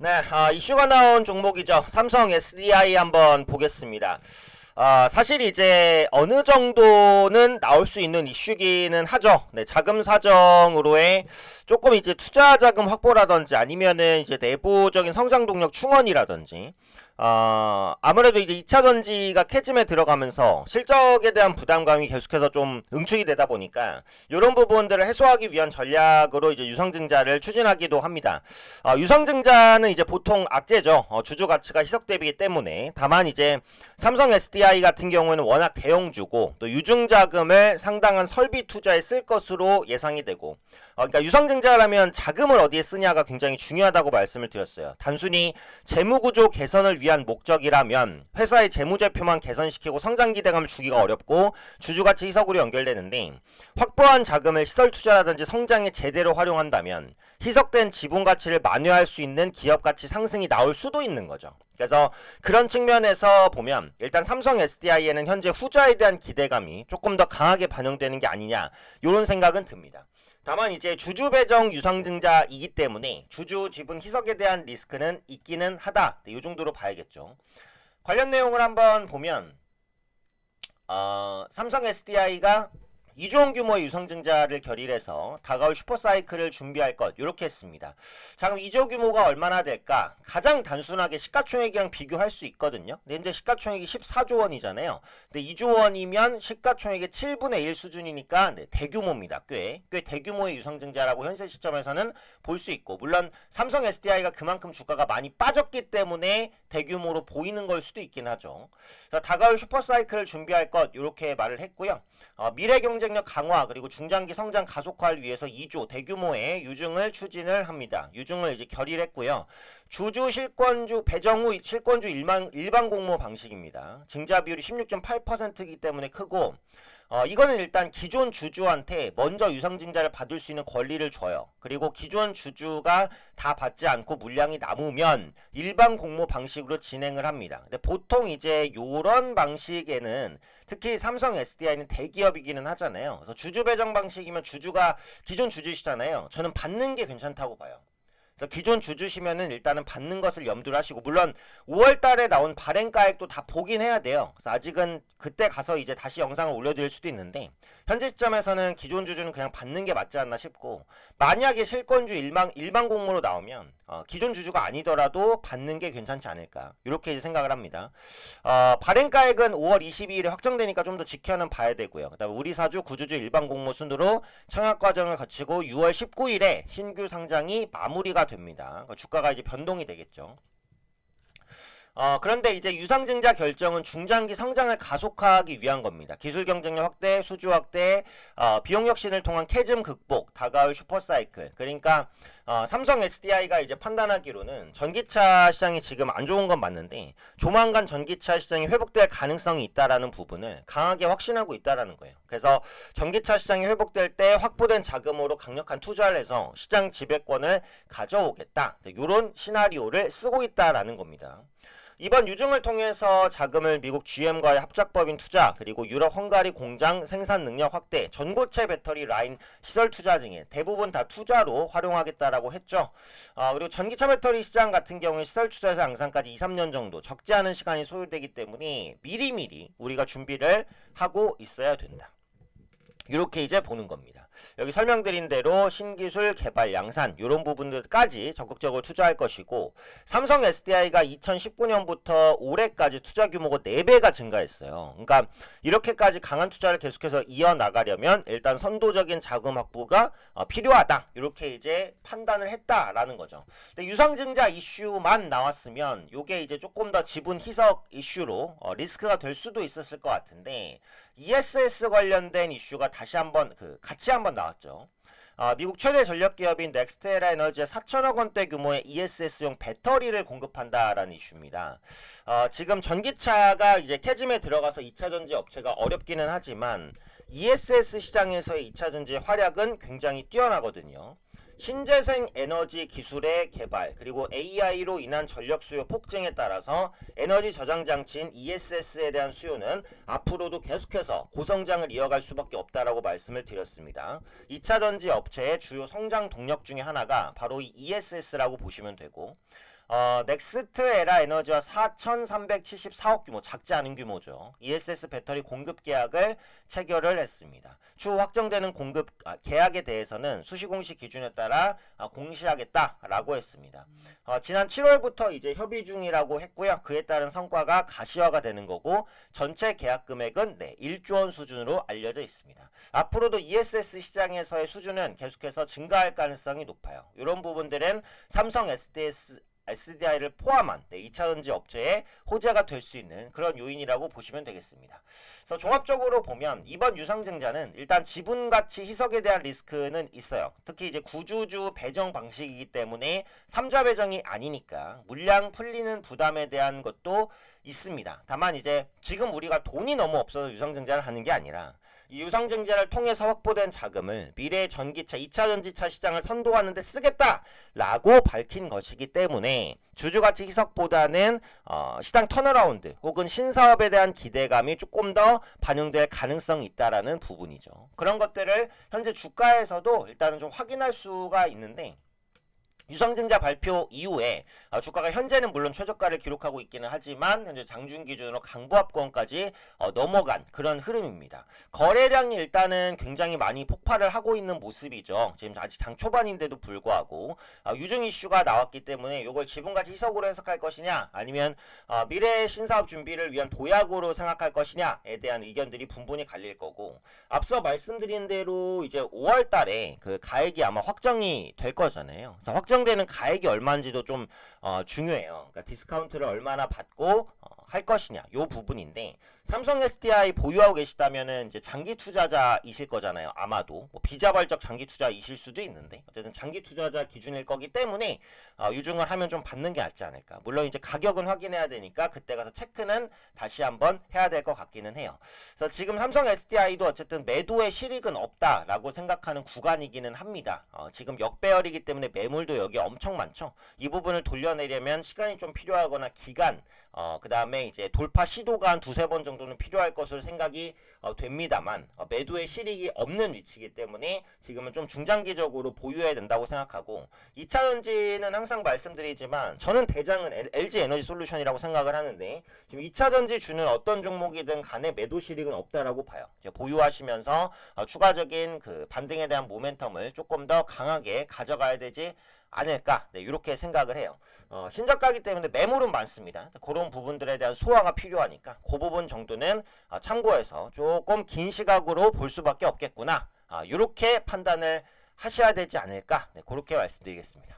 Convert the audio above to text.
네, 이슈가 나온 종목이죠. 삼성 SDI 한번 보겠습니다. 사실 이제 어느 정도는 나올 수 있는 이슈기는 하죠. 네, 자금 사정으로의 조금 이제 투자 자금 확보라든지 아니면은 이제 내부적인 성장 동력 충원이라든지 아무래도 이제 2차 전지가 캐즘에 들어가면서 실적에 대한 부담감이 계속해서 좀 응축이 되다 보니까 이런 부분들을 해소하기 위한 전략으로 이제 유상증자를 추진하기도 합니다. 유상증자는 이제 보통 악재죠. 주주 가치가 희석되기 때문에. 다만 이제 삼성 SDI 같은 경우는 워낙 대형주고 또 유증자금을 상당한 설비 투자에 쓸 것으로 예상이 되고 그러니까 유상증자라면 자금을 어디에 쓰냐가 굉장히 중요하다고 말씀을 드렸어요. 단순히 재무구조 개선을 위한 목적이라면 회사의 재무제표만 개선시키고 성장 기대감을 주기가 어렵고 주주가치 희석으로 연결되는데 확보한 자금을 시설 투자라든지 성장에 제대로 활용한다면 희석된 지분가치를 만회할 수 있는 기업가치 상승이 나올 수도 있는 거죠. 그래서 그런 측면에서 보면 일단 삼성 SDI에는 현재 후자에 대한 기대감이 조금 더 강하게 반영되는 게 아니냐 이런 생각은 듭니다. 다만 이제 주주 배정 유상증자이기 때문에 주주 지분 희석에 대한 리스크는 있기는 하다. 이 정도로 봐야겠죠. 관련 내용을 한번 보면 삼성 SDI가 2조 원 규모의 유상증자를 결의해서 다가올 슈퍼사이클을 준비할 것 이렇게 했습니다. 자, 그럼 2조 규모가 얼마나 될까? 가장 단순하게 시가총액이랑 비교할 수 있거든요. 근데 현재 시가총액이 14조 원이잖아요. 근데 2조 원이면 시가총액의 7분의 1 수준이니까 대규모입니다. 꽤 대규모의 유상증자라고 현재 시점에서는 볼 수 있고, 물론 삼성 SDI가 그만큼 주가가 많이 빠졌기 때문에 대규모로 보이는 걸 수도 있긴 하죠. 자, 다가올 슈퍼사이클을 준비할 것 이렇게 말을 했고요. 미래 경쟁력 강화 그리고 중장기 성장 가속화를 위해서 2조 대규모의 유증을 추진을 합니다. 유증을 이제 결의했고요. 주주 실권주 배정 후 실권주 일반 공모 방식입니다. 증자 비율이 16.8%이기 때문에 크고 이거는 일단 기존 주주한테 먼저 유상증자를 받을 수 있는 권리를 줘요. 그리고 기존 주주가 다 받지 않고 물량이 남으면 일반 공모 방식으로 진행을 합니다. 근데 보통 이제 요런 방식에는 특히 삼성 SDI는 대기업이기는 하잖아요. 그래서 주주 배정 방식이면 주주가 기존 주주시잖아요. 저는 받는 게 괜찮다고 봐요. 그래서 기존 주주시면은 일단은 받는 것을 염두를 하시고, 물론 5월 달에 나온 발행가액도 다 보긴 해야 돼요. 그래서 아직은 그때 가서 이제 다시 영상을 올려드릴 수도 있는데 현재 시점에서는 기존 주주는 그냥 받는 게 맞지 않나 싶고, 만약에 실권주 일반 공모로 나오면 기존 주주가 아니더라도 받는 게 괜찮지 않을까 이렇게 생각을 합니다. 발행가액은 5월 22일에 확정되니까 좀 더 지켜는 봐야 되고요. 그다음에 우리사주 구주주 일반 공모 순으로 청약 과정을 거치고 6월 19일에 신규 상장이 마무리가 됩니다. 그러니까 주가가 이제 변동이 되겠죠. 그런데 이제 유상증자 결정은 중장기 성장을 가속화하기 위한 겁니다. 기술 경쟁력 확대, 수주 확대, 비용 혁신을 통한 캐즘 극복, 다가올 슈퍼사이클. 그러니까 삼성 SDI가 이제 판단하기로는 전기차 시장이 지금 안 좋은 건 맞는데 조만간 전기차 시장이 회복될 가능성이 있다라는 부분을 강하게 확신하고 있다라는 거예요. 그래서 전기차 시장이 회복될 때 확보된 자금으로 강력한 투자를 해서 시장 지배권을 가져오겠다. 이런 시나리오를 쓰고 있다라는 겁니다. 이번 유증을 통해서 자금을 미국 GM과의 합작법인 투자, 그리고 유럽 헝가리 공장 생산 능력 확대, 전고체 배터리 라인 시설 투자 등에 대부분 다 투자로 활용하겠다라고 했죠. 그리고 전기차 배터리 시장 같은 경우에 시설 투자에서 양산까지 2, 3년 정도 적지 않은 시간이 소요되기 때문에 미리미리 우리가 준비를 하고 있어야 된다. 이렇게 이제 보는 겁니다. 여기 설명드린 대로 신기술 개발 양산 이런 부분들까지 적극적으로 투자할 것이고, 삼성 SDI가 2019년부터 올해까지 투자 규모가 4배가 증가했어요. 그러니까 이렇게까지 강한 투자를 계속해서 이어나가려면 일단 선도적인 자금 확보가 필요하다 이렇게 이제 판단을 했다라는 거죠. 근데 유상증자 이슈만 나왔으면 이게 이제 조금 더 지분 희석 이슈로 리스크가 될 수도 있었을 것 같은데, ESS 관련된 이슈가 다시 한번 같이 한번 나왔죠. 미국 최대 전력 기업인 넥스테라 에너지에 4천억 원대 규모의 ESS용 배터리를 공급한다라는 이슈입니다. 지금 전기차가 이제 캐즘에 들어가서 2차 전지 업체가 어렵기는 하지만 ESS 시장에서의 2차 전지의 활약은 굉장히 뛰어나거든요. 신재생 에너지 기술의 개발, 그리고 AI로 인한 전력 수요 폭증에 따라서 에너지 저장 장치인 ESS에 대한 수요는 앞으로도 계속해서 고성장을 이어갈 수밖에 없다라고 말씀을 드렸습니다. 2차 전지 업체의 주요 성장 동력 중에 하나가 바로 이 ESS라고 보시면 되고, 넥스트 에라 에너지와 4,374억 규모, 작지 않은 규모죠. ESS 배터리 공급 계약을 체결을 했습니다. 추후 확정되는 공급 계약에 대해서는 수시공시 기준에 따라 공시하겠다라고 했습니다. 지난 7월부터 이제 협의 중이라고 했고요. 그에 따른 성과가 가시화가 되는 거고 전체 계약 금액은 1조 원 수준으로 알려져 있습니다. 앞으로도 ESS 시장에서의 수준은 계속해서 증가할 가능성이 높아요. 이런 부분들은 삼성 SDI를 포함한 2차전지 업체의 호재가 될 수 있는 그런 요인이라고 보시면 되겠습니다. 그래서 종합적으로 보면 이번 유상증자는 일단 지분가치 희석에 대한 리스크는 있어요. 특히 이제 구주주 배정 방식이기 때문에 3자 배정이 아니니까 물량 풀리는 부담에 대한 것도 있습니다. 다만 이제 지금 우리가 돈이 너무 없어서 유상증자를 하는 게 아니라 이 유상증자를 통해서 확보된 자금을 미래의 전기차, 2차 전지차 시장을 선도하는 데 쓰겠다라고 밝힌 것이기 때문에 주주가치 희석보다는 시장 턴어라운드 혹은 신사업에 대한 기대감이 조금 더 반영될 가능성이 있다라는 부분이죠. 그런 것들을 현재 주가에서도 일단은 좀 확인할 수가 있는데 유상증자 발표 이후에 주가가 현재는 물론 최저가를 기록하고 있기는 하지만 현재 장중 기준으로 강보합권까지 넘어간 그런 흐름입니다. 거래량이 일단은 굉장히 많이 폭발을 하고 있는 모습이죠. 지금 아직 장 초반인데도 불구하고 유증 이슈가 나왔기 때문에 이걸 지분가치 희석으로 해석할 것이냐 아니면 미래 신사업 준비를 위한 도약으로 생각할 것이냐에 대한 의견들이 분분히 갈릴 거고 앞서 말씀드린 대로 이제 5월 달에 그 가액이 아마 확정이 될 거잖아요. 그래서 확정되는 가액이 얼마인지도 좀 중요해요. 그러니까 디스카운트를 얼마나 받고 할 것이냐 요 부분인데 삼성 SDI 보유하고 계시다면은 이제 장기 투자자이실 거잖아요. 아마도 뭐 비자발적 장기 투자이실 수도 있는데 어쨌든 장기 투자자 기준일 거기 때문에 유증을 하면 좀 받는 게 낫지 않을까. 물론 이제 가격은 확인해야 되니까 그때 가서 체크는 다시 한번 해야 될 것 같기는 해요. 그래서 지금 삼성 SDI도 어쨌든 매도의 실익은 없다라고 생각하는 구간이기는 합니다. 지금 역배열이기 때문에 매물도 여기 엄청 많죠. 이 부분을 돌려내려면 시간이 좀 필요하거나 기간 그 다음에 이제 돌파 시도가 한 두세 번 정도는 필요할 것으로 생각이 됩니다만 매도의 실익이 없는 위치이기 때문에 지금은 좀 중장기적으로 보유해야 된다고 생각하고 2차전지는 항상 말씀드리지만 저는 대장은 LG 에너지 솔루션이라고 생각을 하는데 지금 2차전지 주는 어떤 종목이든 간에 매도 실익은 없다라고 봐요. 이제 보유하시면서 추가적인 그 반등에 대한 모멘텀을 조금 더 강하게 가져가야 되지 않을까 이렇게 생각을 해요. 신저가기 때문에 매물은 많습니다. 그런 부분들에 대한 소화가 필요하니까 그 부분 정도는 참고해서 조금 긴 시각으로 볼 수밖에 없겠구나 이렇게 판단을 하셔야 되지 않을까 그렇게 말씀드리겠습니다.